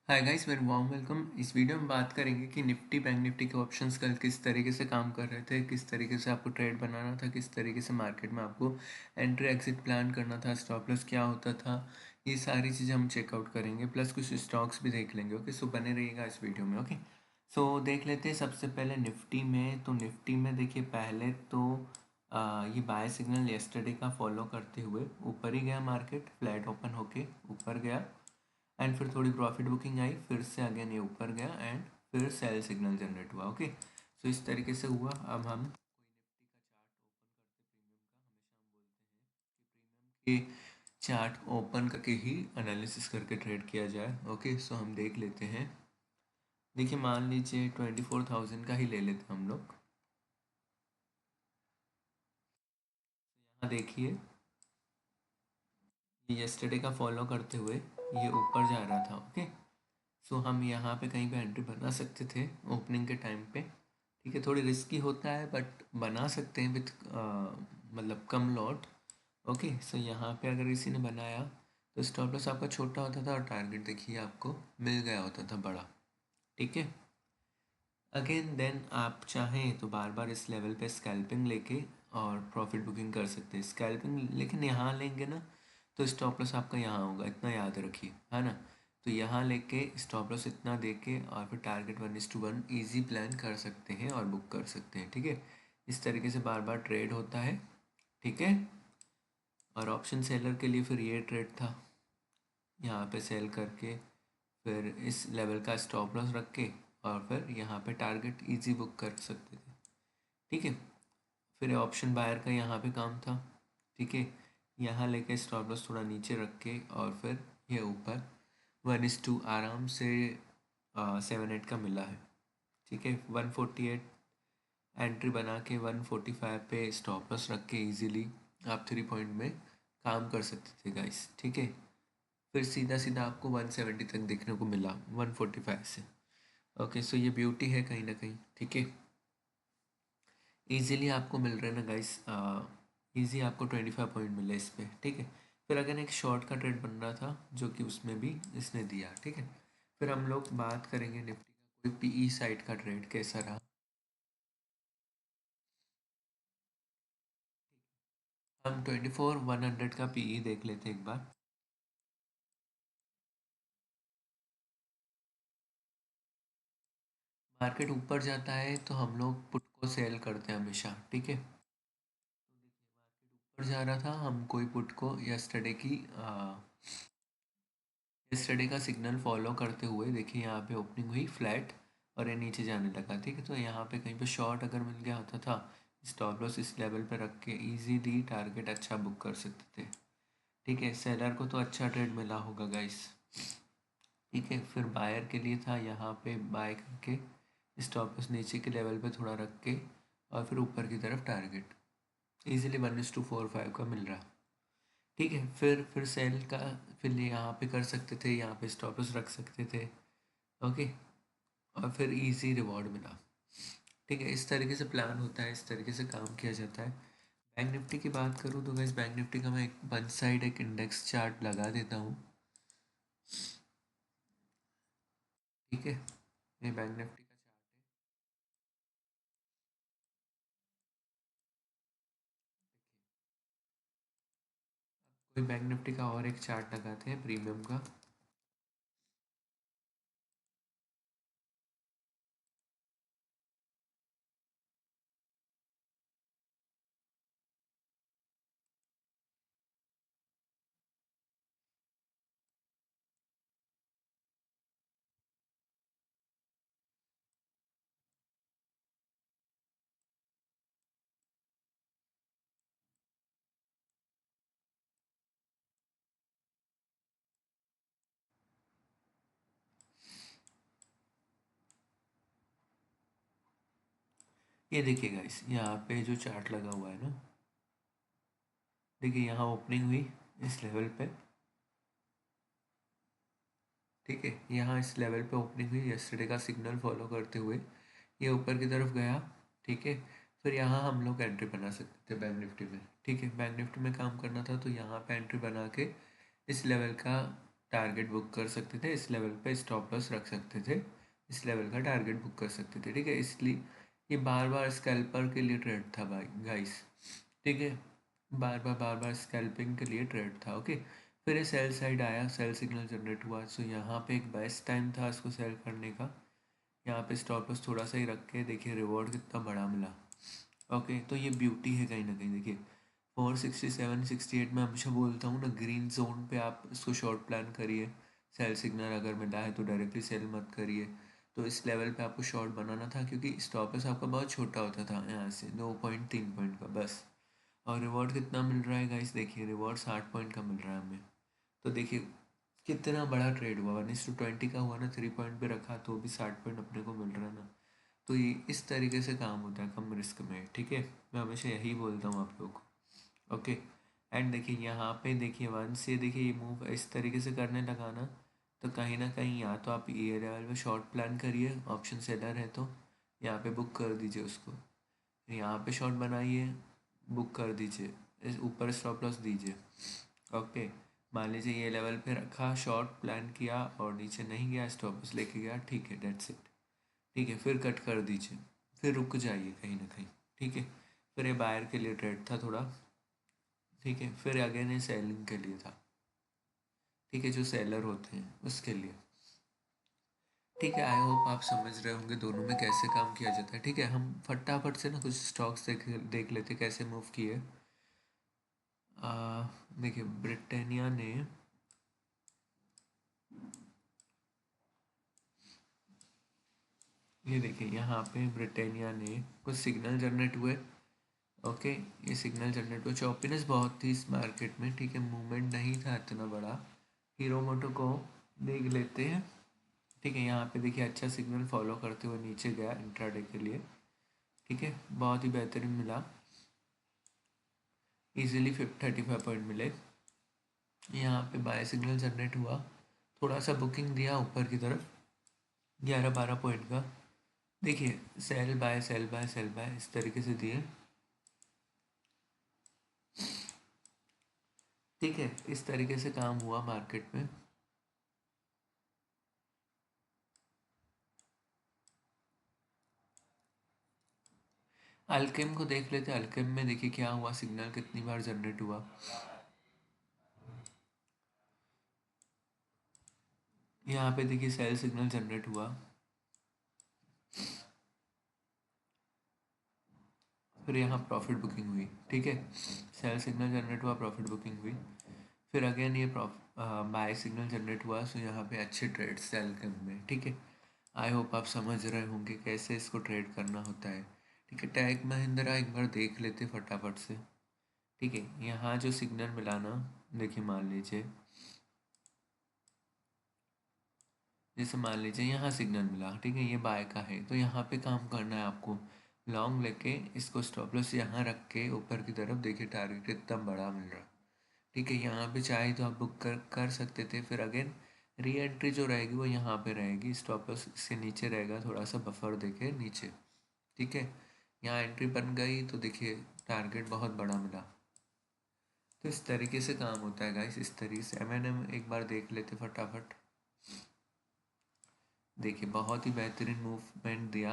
Hi guys, very warm welcome. इस video में बात करेंगे कि निफ्टी बैंक निफ्टी के ऑप्शंस कल किस तरीके से काम कर रहे थे, किस तरीके से आपको ट्रेड बनाना था, किस तरीके से मार्केट में आपको एंट्री एग्जिट प्लान करना था, स्टॉप लॉस क्या होता था। ये सारी चीज़ें हम चेकआउट करेंगे, प्लस कुछ स्टॉक्स भी देख लेंगे। ओके, सो बने रहिएगा इस वीडियो में। ओके, सो देख लेते हैं सबसे पहले निफ्टी में। तो निफ्टी में देखिए, पहले तो ये बाय सिग्नल येस्टरडे का फॉलो करते हुए ऊपर ही गया, मार्केट फ्लैट ओपन होके ऊपर गया एंड फिर थोड़ी प्रॉफिट बुकिंग आई, फिर से अगेन ये ऊपर गया एंड फिर सेल सिग्नल जनरेट हुआ। ओके, सो इस तरीके से हुआ। अब हम कोई निफ्टी का चार्ट ओपन करते, प्रीमियम का हमेशा हम बोलते हैं कि प्रीमियम के चार्ट ओपन करके ही एनालिसिस करके ट्रेड किया जाए। ओके, सो हम देख लेते हैं। देखिए, मान लीजिए 24,000 का ही ले लेते हैं हम लोग। यहाँ देखिए, ये येस्टरडे का फॉलो करते हुए ये ऊपर जा रहा था। ओके, सो हम यहाँ पे कहीं पे एंट्री बना सकते थे ओपनिंग के टाइम पे। ठीक है, थोड़ी रिस्की होता है बट बना सकते हैं विथ मतलब कम लॉट। ओके, सो यहाँ पे अगर किसी ने बनाया तो स्टॉप लॉस आपका छोटा होता था और टारगेट देखिए आपको मिल गया होता था बड़ा। ठीक है, अगेन देन आप चाहें तो बार बार इस लेवल पे स्कैल्पिंग लेके और प्रॉफिट बुकिंग कर सकते हैं। स्कैल्पिंग लेकिन यहाँ लेंगे ना तो स्टॉप लॉस आपका यहाँ होगा, इतना याद रखिए, है ना। तो यहाँ लेके स्टॉप लॉस इतना दे के और फिर टारगेट 1:1 ईजी प्लान कर सकते हैं और बुक कर सकते हैं। ठीक है, इस तरीके से बार बार ट्रेड होता है। ठीक है, और ऑप्शन सेलर के लिए फिर ये ट्रेड था, यहाँ पे सेल करके फिर इस लेवल का स्टॉप लॉस रख के और फिर यहाँ पे टारगेट इजी बुक कर सकते थे। ठीक है, फिर ऑप्शन बायर का यहाँ पे काम था। ठीक है, यहाँ लेके स्टॉप लॉस थोड़ा नीचे रख के और फिर ये ऊपर 1:2 आराम से 7-8 का मिला है। ठीक है, 148 एंट्री बना के 145 पे स्टॉप लॉस रख के इजीली आप 3 पॉइंट में काम कर सकते थे गाइस। ठीक है, फिर सीधा सीधा आपको 170 तक देखने को मिला 145 से। ओके, सो ये ब्यूटी है कहीं ना कहीं। ठीक है, इजीली आपको मिल रहे हैं ना गाइस, इजी आपको 25 पॉइंट मिले इस पे। ठीक है, फिर अगर एक शॉर्ट का ट्रेड बन रहा था जो कि उसमें भी इसने दिया। ठीक है, फिर हम लोग बात करेंगे निफ्टी का कोई पीई साइड का ट्रेड कैसा रहा। हम 24,100 का पीई देख लेते एक बार। मार्केट ऊपर जाता है तो हम लोग पुट को सेल करते हैं हमेशा। ठीक है, तो देखिए मार्केट ऊपर जा रहा था, हम कोई पुट को यस्टरडे का सिग्नल फॉलो करते हुए देखिए यहाँ पे ओपनिंग हुई फ्लैट और ये नीचे जाने लगा। ठीक है, तो यहाँ पे कहीं पे शॉर्ट अगर मिल गया होता था, स्टॉप लॉस इस लेवल पे रख के इजीली टारगेट अच्छा बुक कर सकते थे। ठीक है, सेलर को तो अच्छा ट्रेड मिला होगा गाइस। ठीक है, फिर बायर के लिए था यहाँ पे बाय करके स्टॉप लॉस नीचे के लेवल पे थोड़ा रख के और फिर ऊपर की तरफ टारगेट इजीली 1:45 का मिल रहा। ठीक है, फिर सेल का फिर यहाँ पे कर सकते थे, यहाँ पे स्टॉप लॉस रख सकते थे। ओके, और फिर इजी रिवॉर्ड मिला। ठीक है, इस तरीके से प्लान होता है, इस तरीके से काम किया जाता है। बैंक निफ्टी की बात करूँ तो गाइस बैंक निफ्टी का मैं एक वन साइड एक इंडेक्स चार्ट लगा देता हूँ। ठीक है, ये बैंक निफ्टी का चार्ट है। देखिए, अब कोई बैंक निफ्टी का और एक चार्ट लगाते हैं प्रीमियम का। ये देखिए गाइस, यहाँ पे जो चार्ट लगा हुआ है ना, देखिए यहाँ ओपनिंग हुई इस लेवल पे। ठीक है, यहाँ इस लेवल पे ओपनिंग हुई, यस्टरडे का सिग्नल फॉलो करते हुए ये ऊपर की तरफ गया। ठीक है, फिर यहाँ हम लोग एंट्री बना सकते थे बैंक निफ्टी में। ठीक है, बैंक निफ्टी में काम करना था तो यहाँ पे एंट्री बना के इस लेवल का टारगेट बुक कर सकते थे, इस लेवल पे स्टॉप लॉस रख सकते थे, इस लेवल का टारगेट बुक कर सकते थे। ठीक है, इसलिए ये बार बार स्कैल्पर के लिए ट्रेड था भाई गाइस। ठीक है, बार बार स्कैल्पिंग के लिए ट्रेड था। ओके, फिर ये सेल साइड आया, सेल सिग्नल जनरेट हुआ, सो यहाँ पे एक बेस्ट टाइम था इसको सेल करने का। यहाँ पे स्टॉप लॉस थोड़ा सा ही रख के देखिए रिवॉर्ड कितना बड़ा मिला। ओके, तो ये ब्यूटी है कहीं ना कहीं। देखिए 467 68 में हमेशा बोलता हूँ ना, ग्रीन जोन पे आप इसको शॉर्ट प्लान करिए। सेल सिग्नल अगर मिला है तो डायरेक्टली सेल मत करिए। तो इस लेवल पे आपको शॉर्ट बनाना था, क्योंकि स्टॉप लॉस आपका बहुत छोटा होता था, यहाँ से 2.3 पॉइंट का बस। और रिवॉर्ड कितना मिल रहा है गाइस, देखिए रिवॉर्ड 60 पॉइंट का मिल रहा है हमें। तो देखिए कितना बड़ा ट्रेड हुआ, 1:20 का हुआ ना, 3 पॉइंट पे रखा तो भी 60 पॉइंट अपने को मिल रहा है ना। तो ये इस तरीके से काम होता है कम रिस्क में। ठीक है, मैं हमेशा यही बोलता हूँ आप लोग को। ओके, एंड देखिए यहाँ पे देखिए वन से देखिए ये मूव इस तरीके से करने लगा ना, तो कहीं ना कहीं या तो आप ये लेवल पे शॉर्ट प्लान करिए, ऑप्शन सेलर है तो यहाँ पे बुक कर दीजिए उसको, यहाँ पे शॉर्ट बनाइए, बुक कर दीजिए, इस ऊपर स्टॉप लॉस दीजिए। ओके, मान लीजिए ये लेवल पे रखा, शॉर्ट प्लान किया और नीचे नहीं गया, स्टॉप लॉस लेके गया, ठीक है, डेट्स इट। ठीक है, फिर कट कर दीजिए, फिर रुक जाइए कहीं ना कहीं। ठीक है, फिर ये बायर के लिए ट्रेड था थोड़ा। ठीक है, फिर अगेन ये सेलिंग के लिए था। ठीक है, जो सेलर होते हैं उसके लिए। ठीक है, आई होप आप समझ रहे होंगे दोनों में कैसे काम किया जाता है। ठीक है, हम फटाफट से ना कुछ स्टॉक्स देख लेते कैसे मूव किए। देखिए ब्रिटानिया ने, ये देखिए यहाँ पे ब्रिटानिया ने कुछ सिग्नल जनरेट हुए। ओके, ये सिग्नल जनरेट हुआ, चॉपीनेस बहुत थी इस मार्केट में। ठीक है, मूवमेंट नहीं था इतना बड़ा। हीरो मोटो को देख लेते हैं। ठीक है, यहाँ पे देखिए अच्छा सिग्नल फॉलो करते हुए नीचे गया इंट्राडे के लिए। ठीक है, बहुत ही बेहतरीन मिला, इजीली 35 पॉइंट मिले। यहाँ पे बाय सिग्नल जनरेट हुआ, थोड़ा सा बुकिंग दिया ऊपर की तरफ 11 12 पॉइंट का। देखिए sell buy sell buy sell buy इस तरीके से दिए। ठीक है, इस तरीके से काम हुआ मार्केट में। अल्केम को देख लेते हैं, अल्केम में देखिए क्या हुआ, सिग्नल कितनी बार जनरेट हुआ। यहाँ पे देखिए सेल सिग्नल जनरेट हुआ, फिर यहाँ प्रॉफिट बुकिंग हुई। ठीक है, सेल सिग्नल जनरेट हुआ, प्रॉफिट बुकिंग हुई, फिर अगेन ये बाय सिग्नल जनरेट हुआ, सो यहाँ पे अच्छे ट्रेड सेल के में। ठीक है, आई होप आप समझ रहे होंगे कैसे इसको ट्रेड करना होता है। ठीक है, टैग महिंद्रा एक बार देख लेते फटाफट से। ठीक है, यहाँ जो सिग्नल मिला ना, देखिए मान लीजिए, जैसे मान लीजिए यहाँ सिग्नल मिला, ठीक है, ये बाय का है, तो यहाँ पे काम करना है आपको, लॉन्ग लेके इसको स्टॉप लॉस यहाँ रख के ऊपर की तरफ देखिए टारगेट इतना बड़ा मिल रहा। ठीक है, यहाँ पे चाहे तो आप बुक कर सकते थे, फिर अगेन री एंट्री जो रहेगी वो यहाँ पे रहेगी, स्टॉप लॉस इससे नीचे रहेगा, थोड़ा सा बफर देके नीचे। ठीक है, यहाँ एंट्री बन गई तो देखिए टारगेट बहुत बड़ा मिला। तो इस तरीके से काम होता है गाइस, इस तरीके से M&M एक बार देख लेते फटाफट। देखिए बहुत ही बेहतरीन मूवमेंट दिया,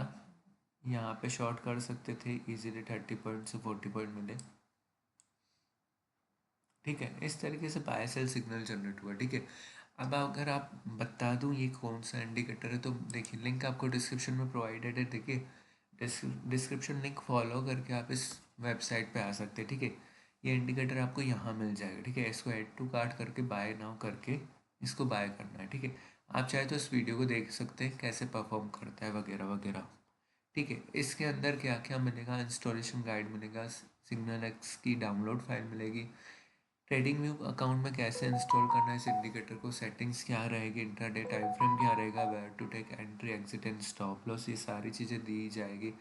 यहाँ पे शॉर्ट कर सकते थे इजीली, 30 पॉइंट से 40 पॉइंट मिले। ठीक है, इस तरीके से बाय सेल सिग्नल जनरेट हुआ। ठीक है, अब अगर आप बता दूं ये कौन सा इंडिकेटर है, तो देखिए लिंक आपको डिस्क्रिप्शन में प्रोवाइडेड है। देखिए डिस्क्रिप्शन लिंक फॉलो करके आप इस वेबसाइट पे आ सकते हैं। ठीक है, ये इंडिकेटर आपको यहाँ मिल जाएगा। ठीक है, इसको ऐड टू कार्ट करके बाय नाउ करके इसको बाय करना है। ठीक है, आप चाहे तो इस वीडियो को देख सकते हैं कैसे परफॉर्म करता है वगैरह वगैरह। ठीक है, इसके अंदर क्या क्या मिलेगा, इंस्टॉलेशन गाइड मिलेगा, सिग्नल एक्स की डाउनलोड फाइल मिलेगी, ट्रेडिंग व्यू अकाउंट में कैसे इंस्टॉल करना है इस इंडिकेटर को, सेटिंग्स क्या रहेगी, इंट्राडे टाइम फ्रेम क्या रहेगा, where to take entry exit and stop loss, ये सारी चीज़ें दी जाएगी।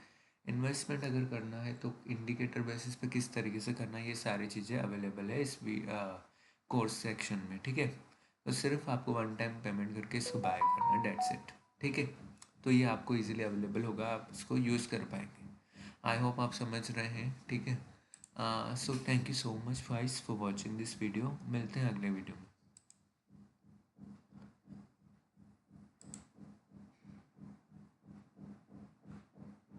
इन्वेस्टमेंट अगर करना है तो इंडिकेटर बेसिस पे किस तरीके से करना है, ये सारी चीज़ें अवेलेबल है इस कोर्स सेक्शन में। ठीक है, तो सिर्फ आपको वन टाइम पेमेंट करके इसको बाय करना है, डेट्स इट। ठीक है, तो ये आपको इजीली अवेलेबल होगा, आप इसको यूज़ कर पाएंगे। आई होप आप समझ रहे हैं। ठीक है, so thank you so much guys for watching this video, मिलते हैं अगले वीडियो में।